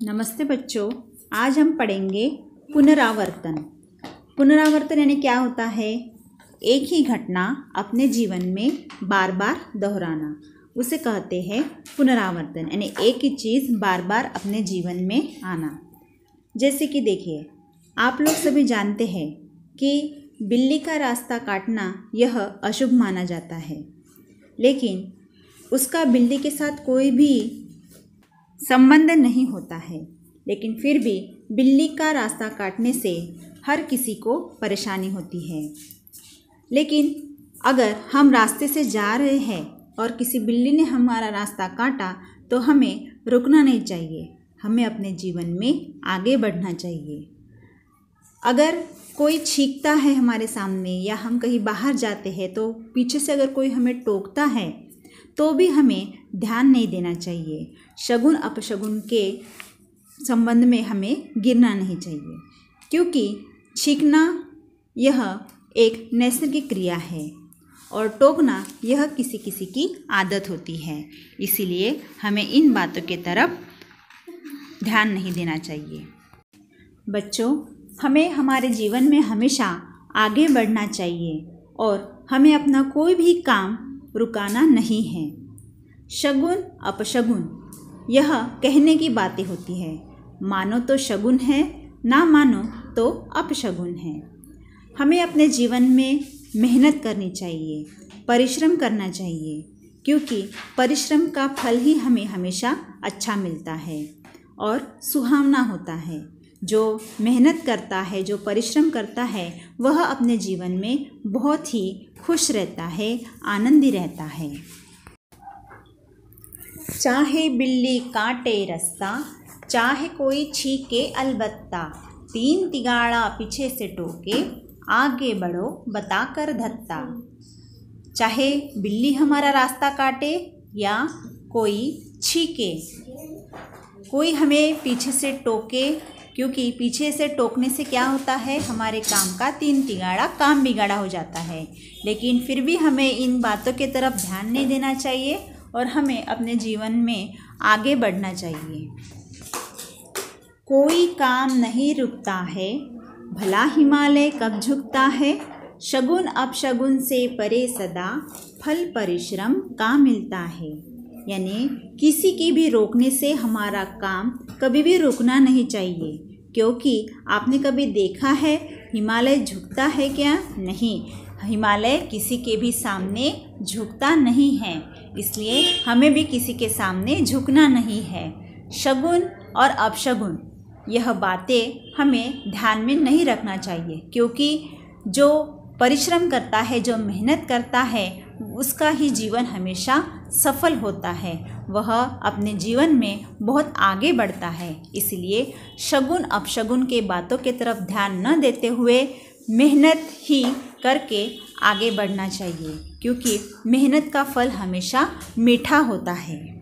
नमस्ते बच्चों, आज हम पढ़ेंगे पुनरावर्तन। पुनरावर्तन यानी क्या होता है? एक ही घटना अपने जीवन में बार बार दोहराना, उसे कहते हैं पुनरावर्तन। यानी एक ही चीज़ बार बार अपने जीवन में आना। जैसे कि देखिए, आप लोग सभी जानते हैं कि बिल्ली का रास्ता काटना यह अशुभ माना जाता है, लेकिन उसका बिल्ली के साथ कोई भी संबंध नहीं होता है। लेकिन फिर भी बिल्ली का रास्ता काटने से हर किसी को परेशानी होती है। लेकिन अगर हम रास्ते से जा रहे हैं और किसी बिल्ली ने हमारा रास्ता काटा तो हमें रुकना नहीं चाहिए, हमें अपने जीवन में आगे बढ़ना चाहिए। अगर कोई छींकता है हमारे सामने या हम कहीं बाहर जाते हैं तो पीछे से अगर कोई हमें टोकता है तो भी हमें ध्यान नहीं देना चाहिए। शगुन अपशगुन के संबंध में हमें गिरना नहीं चाहिए, क्योंकि छींकना यह एक नैसर्गिक क्रिया है और टोकना यह किसी किसी की आदत होती है। इसीलिए हमें इन बातों के तरफ ध्यान नहीं देना चाहिए। बच्चों, हमें हमारे जीवन में हमेशा आगे बढ़ना चाहिए और हमें अपना कोई भी काम रुकाना नहीं है। शगुन अपशगुन यह कहने की बातें होती है। मानो तो शगुन है, ना मानो तो अपशगुन है। हमें अपने जीवन में मेहनत करनी चाहिए, परिश्रम करना चाहिए, क्योंकि परिश्रम का फल ही हमें हमेशा अच्छा मिलता है और सुहावना होता है। जो मेहनत करता है, जो परिश्रम करता है, वह अपने जीवन में बहुत ही खुश रहता है, आनंदी रहता है। चाहे बिल्ली काटे रास्ता, चाहे कोई छीके अलबत्ता, तीन तिगाड़ा पीछे से टोके, आगे बढ़ो बताकर धत्ता। चाहे बिल्ली हमारा रास्ता काटे या कोई छीके, कोई हमें पीछे से टोके, क्योंकि पीछे से टोकने से क्या होता है, हमारे काम का तीन तिगाड़ा काम बिगाड़ा हो जाता है। लेकिन फिर भी हमें इन बातों की तरफ ध्यान नहीं देना चाहिए और हमें अपने जीवन में आगे बढ़ना चाहिए। कोई काम नहीं रुकता है, भला हिमालय कब झुकता है, शगुन अपशगुन से परे सदा, फल परिश्रम का मिलता है। यानी किसी की भी रोकने से हमारा काम कभी भी रुकना नहीं चाहिए, क्योंकि आपने कभी देखा है हिमालय झुकता है क्या? नहीं, हिमालय किसी के भी सामने झुकता नहीं है। इसलिए हमें भी किसी के सामने झुकना नहीं है। शगुन और अपशगुन यह बातें हमें ध्यान में नहीं रखना चाहिए, क्योंकि जो परिश्रम करता है, जो मेहनत करता है, उसका ही जीवन हमेशा सफल होता है। वह अपने जीवन में बहुत आगे बढ़ता है। इसलिए शगुन अपशगुन के बातों की तरफ ध्यान न देते हुए मेहनत ही करके आगे बढ़ना चाहिए, क्योंकि मेहनत का फल हमेशा मीठा होता है।